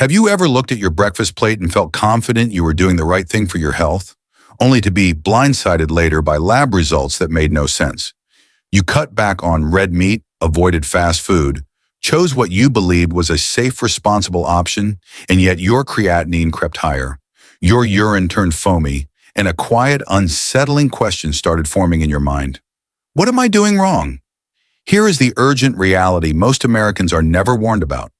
Have you ever looked at your breakfast plate and felt confident you were doing the right thing for your health, only to be blindsided later by lab results that made no sense? You cut back on red meat, avoided fast food, chose what you believed was a safe, responsible option, and yet your creatinine crept higher. Your urine turned foamy, and a quiet, unsettling question started forming in your mind. What am I doing wrong? Here is the urgent reality most Americans are never warned about.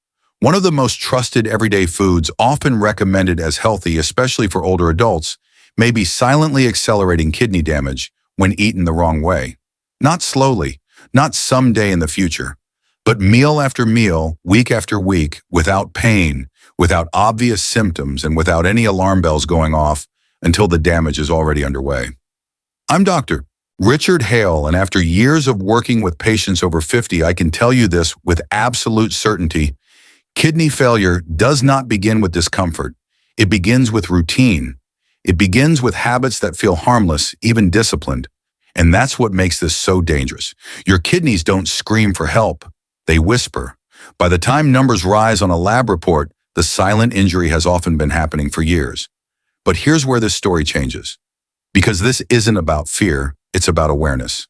One of the most trusted everyday foods, often recommended as healthy, especially for older adults, may be silently accelerating kidney damage when eaten the wrong way. Not slowly, not someday in the future, but meal after meal, week after week, without pain, without obvious symptoms, and without any alarm bells going off until the damage is already underway. I'm Dr. Richard Hale, and after years of working with patients over 50, I can tell you this with absolute certainty. Kidney failure does not begin with discomfort. It begins with routine. It begins with habits that feel harmless, even disciplined. And that's what makes this so dangerous. Your kidneys don't scream for help. They whisper. By the time numbers rise on a lab report, the silent injury has often been happening for years. But here's where this story changes. Because this isn't about fear, it's about awareness.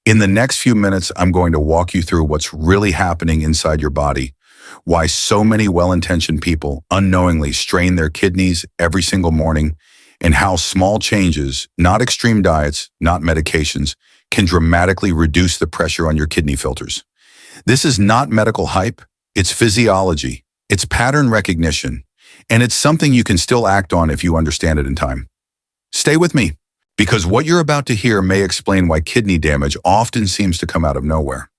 In the next few minutes, I'm going to walk you through what's really happening inside your body, why so many well-intentioned people unknowingly strain their kidneys every single morning, and how small changes, not extreme diets, not medications, can dramatically reduce the pressure on your kidney filters. This is not medical hype, it's physiology, it's pattern recognition, and it's something you can still act on if you understand it in time. Stay with me, because what you're about to hear may explain why kidney damage often seems to come out of nowhere,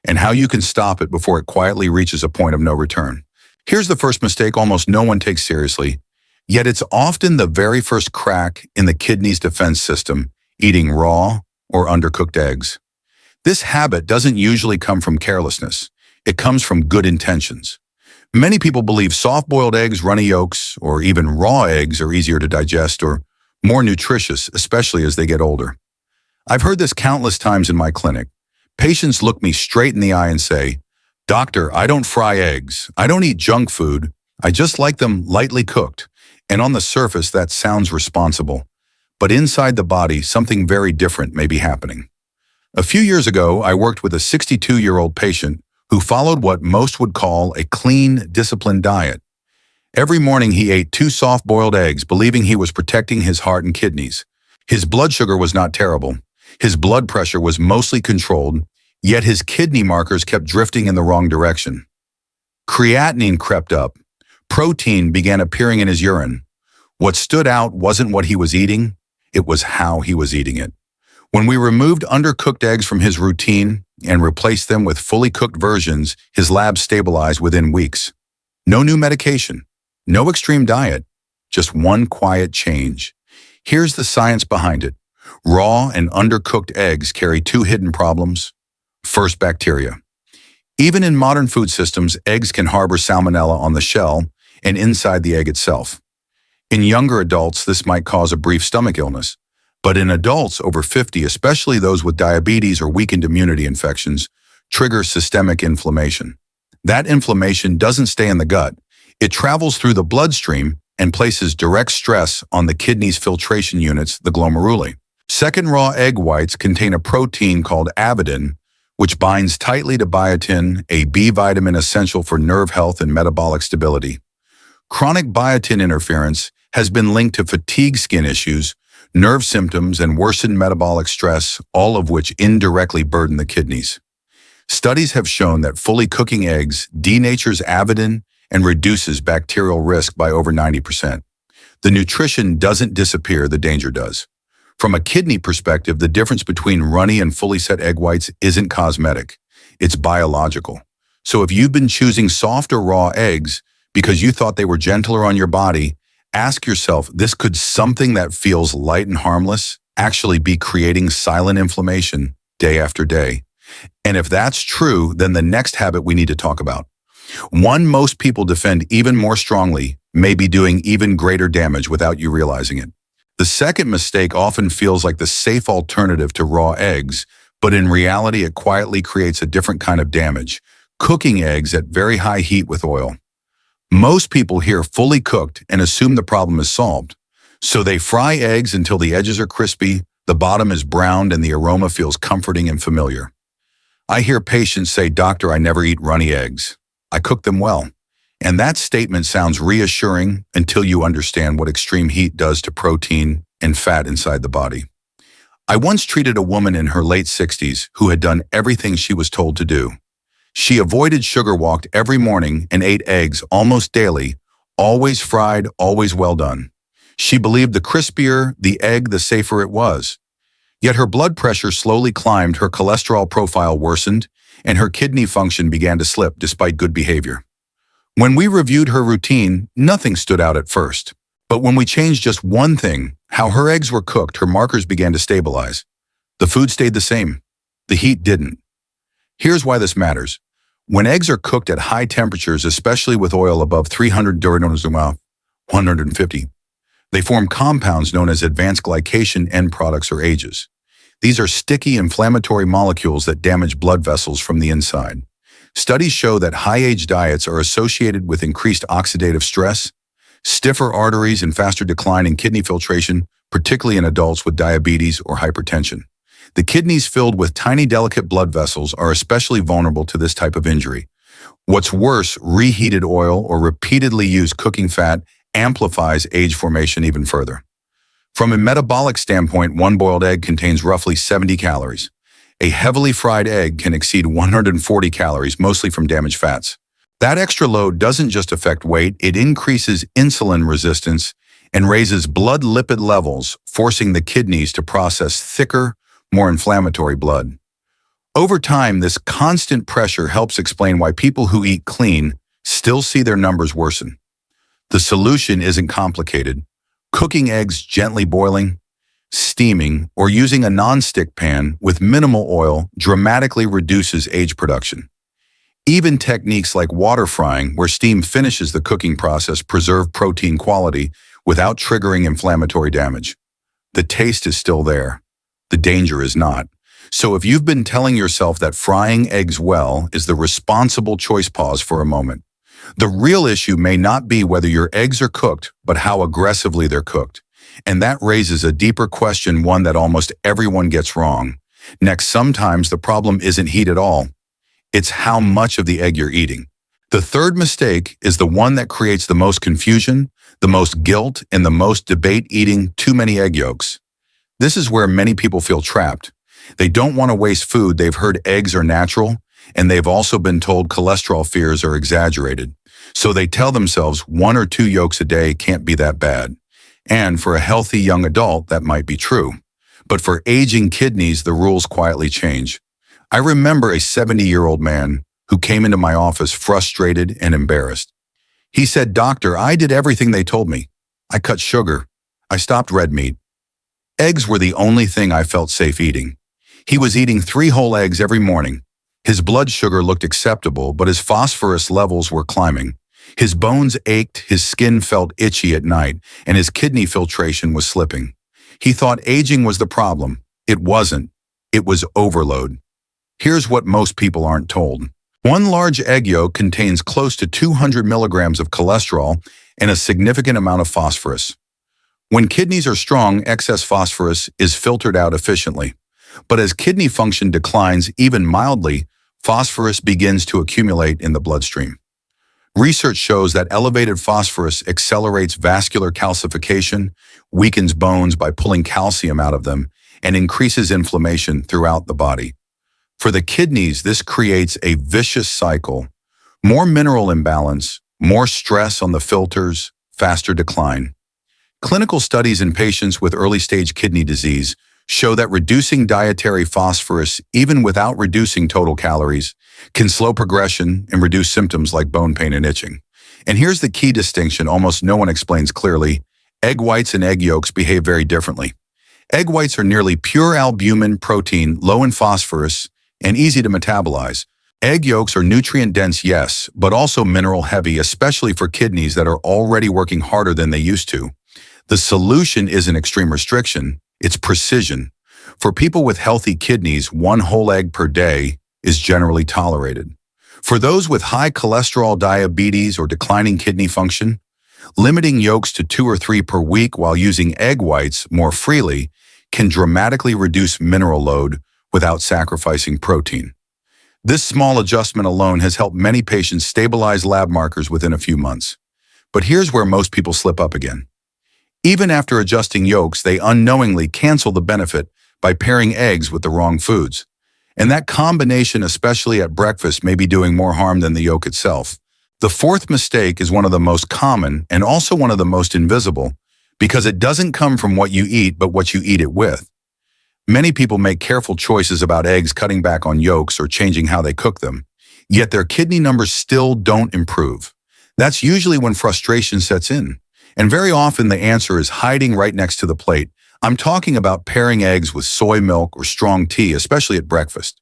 and how you can stop it before it quietly reaches a point of no return. Here's the first mistake almost no one takes seriously, yet it's often the very first crack in the kidney's defense system: eating raw or undercooked eggs. This habit doesn't usually come from carelessness. It comes from good intentions. Many people believe soft-boiled eggs, runny yolks, or even raw eggs are easier to digest or more nutritious, especially as they get older. I've heard this countless times in my clinic. Patients look me straight in the eye and say, "Doctor, I don't fry eggs. I don't eat junk food. I just like them lightly cooked." And on the surface, that sounds responsible. But inside the body, something very different may be happening. A few years ago, I worked with a 62-year-old patient who followed what most would call a clean, disciplined diet. Every morning, he ate 2 soft-boiled eggs, believing he was protecting his heart and kidneys. His blood sugar was not terrible. His blood pressure was mostly controlled, yet his kidney markers kept drifting in the wrong direction. Creatinine crept up. Protein began appearing in his urine. What stood out wasn't what he was eating, it was how he was eating it. When we removed undercooked eggs from his routine and replaced them with fully cooked versions, his lab stabilized within weeks. No new medication, no extreme diet, just one quiet change. Here's the science behind it. Raw and undercooked eggs carry 2 hidden problems. First, bacteria. Even in modern food systems, eggs can harbor salmonella on the shell and inside the egg itself. In younger adults, this might cause a brief stomach illness. But in adults over 50, especially those with diabetes or weakened immunity infections, trigger systemic inflammation. That inflammation doesn't stay in the gut. It travels through the bloodstream and places direct stress on the kidney's filtration units, the glomeruli. Second, raw egg whites contain a protein called avidin, which binds tightly to biotin, a B vitamin essential for nerve health and metabolic stability. Chronic biotin interference has been linked to fatigue, skin issues, nerve symptoms, and worsened metabolic stress, all of which indirectly burden the kidneys. Studies have shown that fully cooking eggs denatures avidin and reduces bacterial risk by over 90%. The nutrition doesn't disappear, the danger does. From a kidney perspective, the difference between runny and fully set egg whites isn't cosmetic, it's biological. So if you've been choosing soft or raw eggs because you thought they were gentler on your body, ask yourself, could something that feels light and harmless actually be creating silent inflammation day after day? And if that's true, then the next habit we need to talk about, one most people defend even more strongly, may be doing even greater damage without you realizing it. The second mistake often feels like the safe alternative to raw eggs, but in reality it quietly creates a different kind of damage: cooking eggs at very high heat with oil. Most people hear fully cooked and assume the problem is solved. So they fry eggs until the edges are crispy, the bottom is browned, and the aroma feels comforting and familiar. I hear patients say, "Doctor, I never eat runny eggs. I cook them well." And that statement sounds reassuring until you understand what extreme heat does to protein and fat inside the body. I once treated a woman in her late 60s who had done everything she was told to do. She avoided sugar, walked every morning, and ate eggs almost daily, always fried, always well done. She believed the crispier the egg, the safer it was. Yet her blood pressure slowly climbed, her cholesterol profile worsened, and her kidney function began to slip despite good behavior. When we reviewed her routine, nothing stood out at first. But when we changed just one thing, how her eggs were cooked, her markers began to stabilize. The food stayed the same. The heat didn't. Here's why this matters. When eggs are cooked at high temperatures, especially with oil above 300 degrees 150, they form compounds known as advanced glycation end products or AGEs. These are sticky, inflammatory molecules that damage blood vessels from the inside. Studies show that high-age diets are associated with increased oxidative stress, stiffer arteries, and faster decline in kidney filtration, particularly in adults with diabetes or hypertension. The kidneys filled with tiny, delicate blood vessels are especially vulnerable to this type of injury. What's worse, reheated oil or repeatedly used cooking fat amplifies age formation even further. From a metabolic standpoint, one boiled egg contains roughly 70 calories. A heavily fried egg can exceed 140 calories, mostly from damaged fats. That extra load doesn't just affect weight, it increases insulin resistance and raises blood lipid levels, forcing the kidneys to process thicker, more inflammatory blood. Over time, this constant pressure helps explain why people who eat clean still see their numbers worsen. The solution isn't complicated. Cooking eggs gently, boiling, steaming, or using a non-stick pan with minimal oil dramatically reduces age production. Even techniques like water frying, where steam finishes the cooking process, preserve protein quality without triggering inflammatory damage. The taste is still there. The danger is not. So if you've been telling yourself that frying eggs well is the responsible choice, pause for a moment. The real issue may not be whether your eggs are cooked, but how aggressively they're cooked. And that raises a deeper question, one that almost everyone gets wrong. Next, sometimes the problem isn't heat at all. It's how much of the egg you're eating. The third mistake is the one that creates the most confusion, the most guilt, and the most debate: eating too many egg yolks. This is where many people feel trapped. They don't want to waste food. They've heard eggs are natural, and they've also been told cholesterol fears are exaggerated. So they tell themselves 1 or 2 yolks a day can't be that bad. And for a healthy young adult, that might be true. But for aging kidneys, the rules quietly change. I remember a 70-year-old man who came into my office frustrated and embarrassed. He said, "Doctor, I did everything they told me. I cut sugar. I stopped red meat. Eggs were the only thing I felt safe eating." He was eating 3 whole eggs every morning. His blood sugar looked acceptable, but his phosphorus levels were climbing. His bones ached, his skin felt itchy at night, and his kidney filtration was slipping. He thought aging was the problem. It wasn't. It was overload. Here's what most people aren't told. 1 large egg yolk contains close to 200 milligrams of cholesterol and a significant amount of phosphorus. When kidneys are strong, excess phosphorus is filtered out efficiently. But as kidney function declines, even mildly, phosphorus begins to accumulate in the bloodstream. Research shows that elevated phosphorus accelerates vascular calcification, weakens bones by pulling calcium out of them, and increases inflammation throughout the body. For the kidneys, this creates a vicious cycle. More mineral imbalance, more stress on the filters, faster decline. Clinical studies in patients with early-stage kidney disease show that reducing dietary phosphorus, even without reducing total calories, can slow progression and reduce symptoms like bone pain and itching. And here's the key distinction almost no one explains clearly. Egg whites and egg yolks behave very differently. Egg whites are nearly pure albumin protein, low in phosphorus, and easy to metabolize. Egg yolks are nutrient-dense, yes, but also mineral-heavy, especially for kidneys that are already working harder than they used to. The solution isn't extreme restriction, it's precision. For people with healthy kidneys, 1 whole egg per day is generally tolerated. For those with high cholesterol, diabetes, or declining kidney function, limiting yolks to 2 or 3 per week while using egg whites more freely can dramatically reduce mineral load without sacrificing protein. This small adjustment alone has helped many patients stabilize lab markers within a few months. But here's where most people slip up again. Even after adjusting yolks, they unknowingly cancel the benefit by pairing eggs with the wrong foods. And that combination, especially at breakfast, may be doing more harm than the yolk itself. The fourth mistake is one of the most common and also one of the most invisible, because it doesn't come from what you eat, but what you eat it with. Many people make careful choices about eggs, cutting back on yolks or changing how they cook them, yet their kidney numbers still don't improve. That's usually when frustration sets in. And very often the answer is hiding right next to the plate. I'm talking about pairing eggs with soy milk or strong tea, especially at breakfast.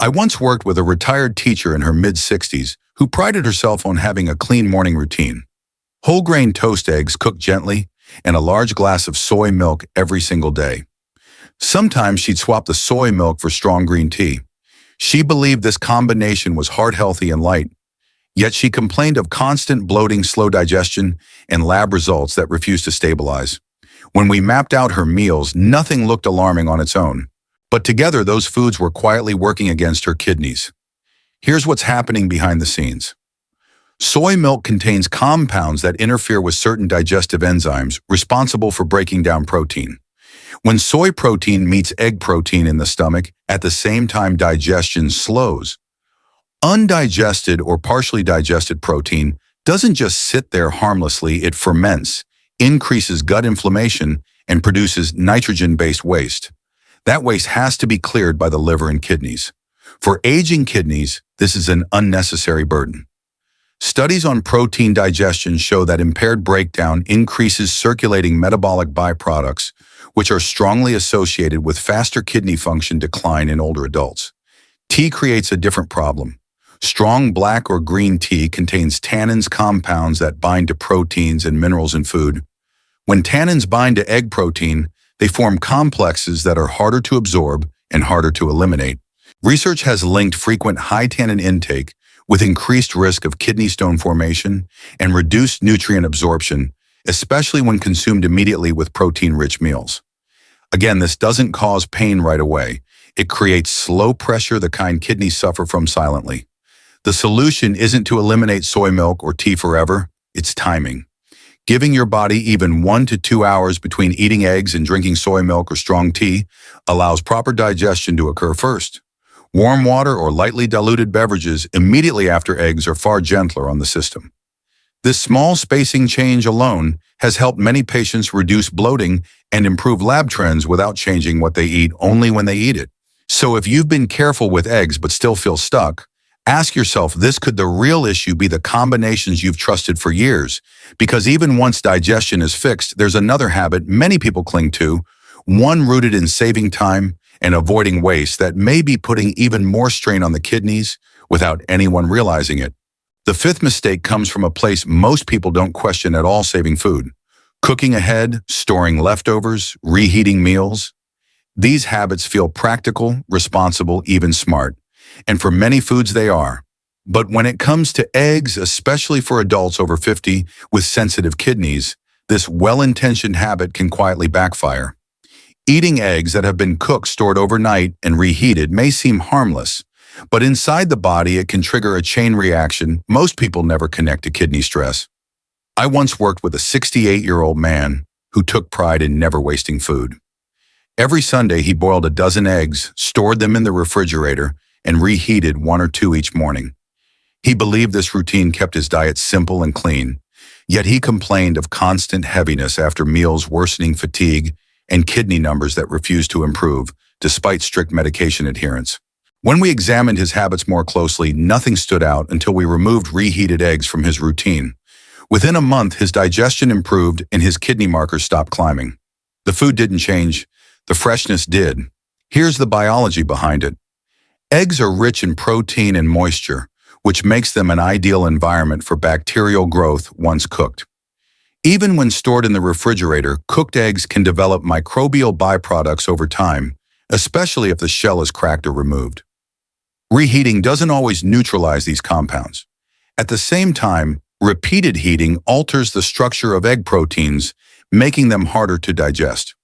I once worked with a retired teacher in her mid-60s who prided herself on having a clean morning routine. Whole grain toast eggs cooked gently and a large glass of soy milk every single day. Sometimes she'd swap the soy milk for strong green tea. She believed this combination was heart-healthy and light, yet she complained of constant bloating, slow digestion, and lab results that refused to stabilize. When we mapped out her meals, nothing looked alarming on its own. But together, those foods were quietly working against her kidneys. Here's what's happening behind the scenes. Soy milk contains compounds that interfere with certain digestive enzymes responsible for breaking down protein. When soy protein meets egg protein in the stomach, at the same time digestion slows. Undigested or partially digested protein doesn't just sit there harmlessly, it ferments, increases gut inflammation, and produces nitrogen-based waste. That waste has to be cleared by the liver and kidneys. For aging kidneys, this is an unnecessary burden. Studies on protein digestion show that impaired breakdown increases circulating metabolic byproducts, which are strongly associated with faster kidney function decline in older adults. Tea creates a different problem. Strong black or green tea contains tannins, compounds that bind to proteins and minerals in food. When tannins bind to egg protein, they form complexes that are harder to absorb and harder to eliminate. Research has linked frequent high tannin intake with increased risk of kidney stone formation and reduced nutrient absorption, especially when consumed immediately with protein-rich meals. Again, this doesn't cause pain right away. It creates slow pressure, the kind kidneys suffer from silently. The solution isn't to eliminate soy milk or tea forever, it's timing. Giving your body even 1 to 2 hours between eating eggs and drinking soy milk or strong tea allows proper digestion to occur first. Warm water or lightly diluted beverages immediately after eggs are far gentler on the system. This small spacing change alone has helped many patients reduce bloating and improve lab trends without changing what they eat, only when they eat it. So if you've been careful with eggs but still feel stuck, ask yourself, could the real issue be the combinations you've trusted for years? Because even once digestion is fixed, there's another habit many people cling to, one rooted in saving time and avoiding waste that may be putting even more strain on the kidneys without anyone realizing it. The fifth mistake comes from a place most people don't question at all: saving food. Cooking ahead, storing leftovers, reheating meals. These habits feel practical, responsible, even smart. And for many foods they are. But when it comes to eggs, especially for adults over 50 with sensitive kidneys, this well-intentioned habit can quietly backfire. Eating eggs that have been cooked, stored overnight, and reheated may seem harmless, but inside the body it can trigger a chain reaction most people never connect to kidney stress. I once worked with a 68-year-old man who took pride in never wasting food. Every Sunday he boiled a dozen eggs, stored them in the refrigerator, and reheated 1 or 2 each morning. He believed this routine kept his diet simple and clean, yet he complained of constant heaviness after meals, worsening fatigue, and kidney numbers that refused to improve, despite strict medication adherence. When we examined his habits more closely, nothing stood out until we removed reheated eggs from his routine. Within a month, his digestion improved and his kidney markers stopped climbing. The food didn't change, the freshness did. Here's the biology behind it. Eggs are rich in protein and moisture, which makes them an ideal environment for bacterial growth once cooked. Even when stored in the refrigerator, cooked eggs can develop microbial byproducts over time, especially if the shell is cracked or removed. Reheating doesn't always neutralize these compounds. At the same time, repeated heating alters the structure of egg proteins, making them harder to digest.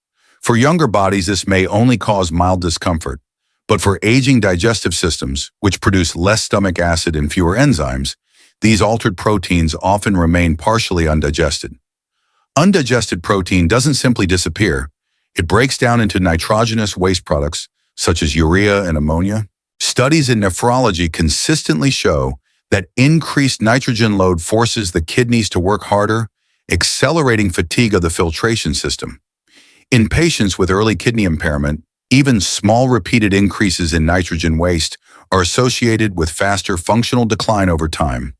For younger bodies, this may only cause mild discomfort, but for aging digestive systems, which produce less stomach acid and fewer enzymes, these altered proteins often remain partially undigested. Undigested protein doesn't simply disappear. It breaks down into nitrogenous waste products, such as urea and ammonia. Studies in nephrology consistently show that increased nitrogen load forces the kidneys to work harder, accelerating fatigue of the filtration system. In patients with early kidney impairment, even small repeated increases in nitrogen waste are associated with faster functional decline over time.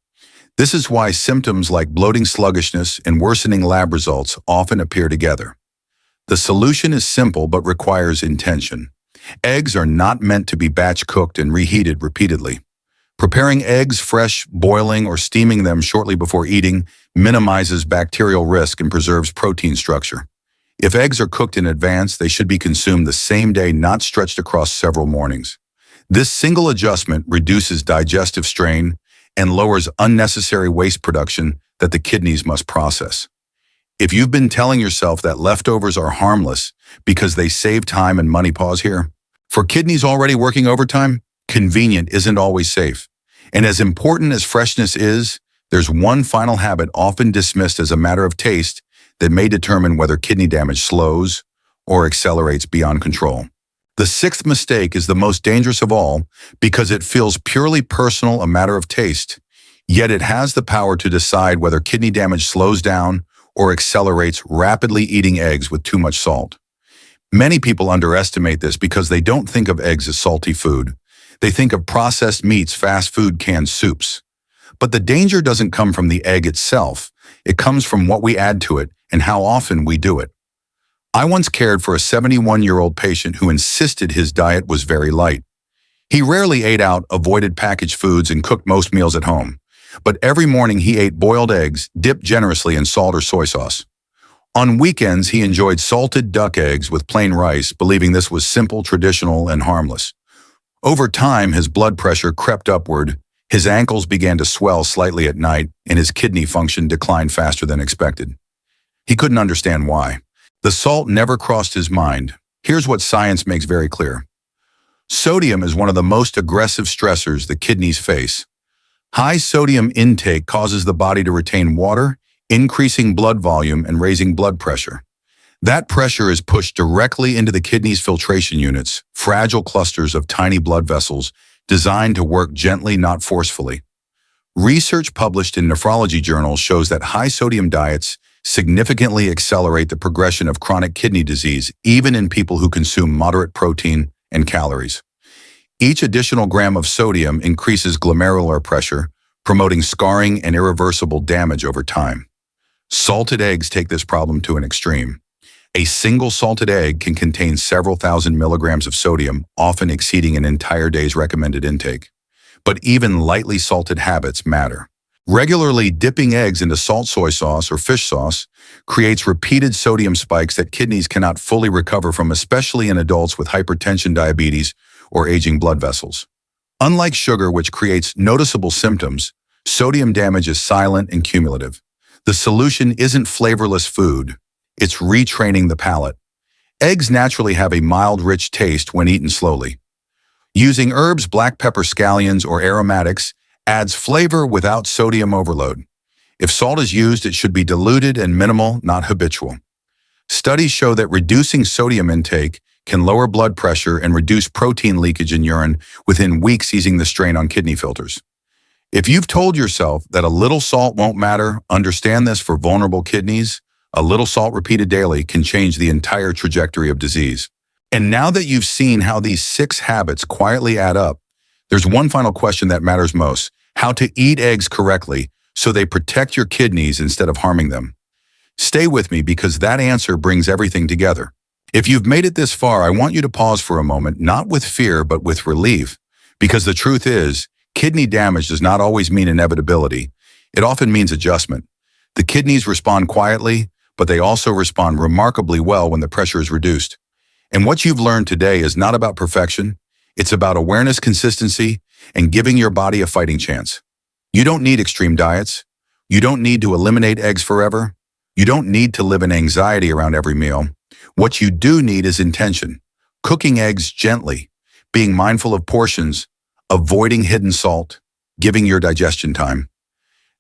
This is why symptoms like bloating, sluggishness, and worsening lab results often appear together. The solution is simple but requires intention. Eggs are not meant to be batch cooked and reheated repeatedly. Preparing eggs fresh, boiling, or steaming them shortly before eating minimizes bacterial risk and preserves protein structure. If eggs are cooked in advance, they should be consumed the same day, not stretched across several mornings. This single adjustment reduces digestive strain and lowers unnecessary waste production that the kidneys must process. If you've been telling yourself that leftovers are harmless because they save time and money, pause here. For kidneys already working overtime, convenient isn't always safe. And as important as freshness is, there's one final habit often dismissed as a matter of taste that may determine whether kidney damage slows or accelerates beyond control. The sixth mistake is the most dangerous of all because it feels purely personal, a matter of taste, yet it has the power to decide whether kidney damage slows down or accelerates. Rapidly eating eggs with too much salt. Many people underestimate this because they don't think of eggs as salty food. They think of processed meats, fast food, canned soups. But the danger doesn't come from the egg itself. It comes from what we add to it and how often we do it. I once cared for a 71-year-old patient who insisted his diet was very light. He rarely ate out, avoided packaged foods, and cooked most meals at home. But every morning he ate boiled eggs, dipped generously in salt or soy sauce. On weekends, he enjoyed salted duck eggs with plain rice, believing this was simple, traditional, and harmless. Over time, his blood pressure crept upward, his ankles began to swell slightly at night, and his kidney function declined faster than expected. He couldn't understand why. The salt never crossed his mind. Here's what science makes very clear. Sodium is one of the most aggressive stressors the kidneys face. High sodium intake causes the body to retain water, increasing blood volume and raising blood pressure. That pressure is pushed directly into the kidney's filtration units, fragile clusters of tiny blood vessels designed to work gently, not forcefully. Research published in nephrology journals shows that high sodium diets significantly accelerate the progression of chronic kidney disease, even in people who consume moderate protein and calories. Each additional gram of sodium increases glomerular pressure, promoting scarring and irreversible damage over time. Salted eggs take this problem to an extreme. A single salted egg can contain several thousand milligrams of sodium, often exceeding an entire day's recommended intake. But even lightly salted habits matter. Regularly dipping eggs into salt, soy sauce, or fish sauce creates repeated sodium spikes that kidneys cannot fully recover from, especially in adults with hypertension, diabetes, or aging blood vessels. Unlike sugar, which creates noticeable symptoms, sodium damage is silent and cumulative. The solution isn't flavorless food. It's retraining the palate. Eggs naturally have a mild, rich taste when eaten slowly. Using herbs, black pepper, scallions, or aromatics adds flavor without sodium overload. If salt is used, it should be diluted and minimal, not habitual. Studies show that reducing sodium intake can lower blood pressure and reduce protein leakage in urine within weeks, easing the strain on kidney filters. If you've told yourself that a little salt won't matter, understand this: for vulnerable kidneys, a little salt repeated daily can change the entire trajectory of disease. And now that you've seen how these 6 habits quietly add up, there's one final question that matters most: how to eat eggs correctly so they protect your kidneys instead of harming them. Stay with me, because that answer brings everything together. If you've made it this far, I want you to pause for a moment, not with fear, but with relief. Because the truth is, kidney damage does not always mean inevitability. It often means adjustment. The kidneys respond quietly, but they also respond remarkably well when the pressure is reduced. And what you've learned today is not about perfection. It's about awareness, consistency, and giving your body a fighting chance. You don't need extreme diets. You don't need to eliminate eggs forever. You don't need to live in anxiety around every meal. What you do need is intention. Cooking eggs gently, being mindful of portions, avoiding hidden salt, giving your digestion time.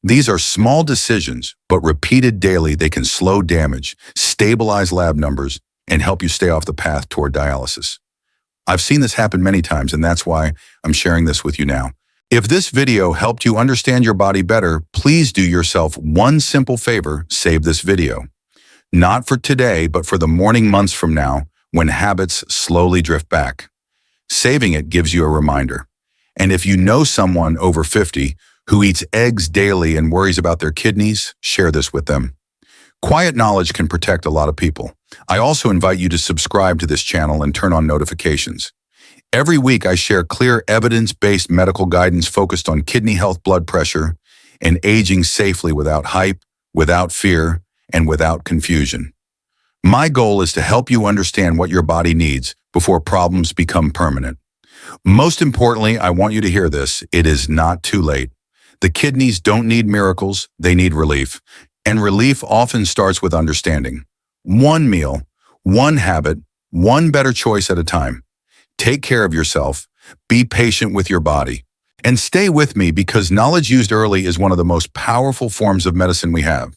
These are small decisions, but repeated daily, they can slow damage, stabilize lab numbers, and help you stay off the path toward dialysis. I've seen this happen many times, and that's why I'm sharing this with you now. If this video helped you understand your body better, please do yourself one simple favor: save this video. Not for today, but for the morning months from now, when habits slowly drift back. Saving it gives you a reminder. And if you know someone over 50 who eats eggs daily and worries about their kidneys, share this with them. Quiet knowledge can protect a lot of people. I also invite you to subscribe to this channel and turn on notifications. Every week, I share clear, evidence-based medical guidance focused on kidney health, blood pressure, and aging safely without hype, without fear, and without confusion. My goal is to help you understand what your body needs before problems become permanent. Most importantly, I want you to hear this: it is not too late. The kidneys don't need miracles, they need relief. And relief often starts with understanding. One meal, one habit, one better choice at a time. Take care of yourself, be patient with your body, and stay with me, because knowledge used early is one of the most powerful forms of medicine we have.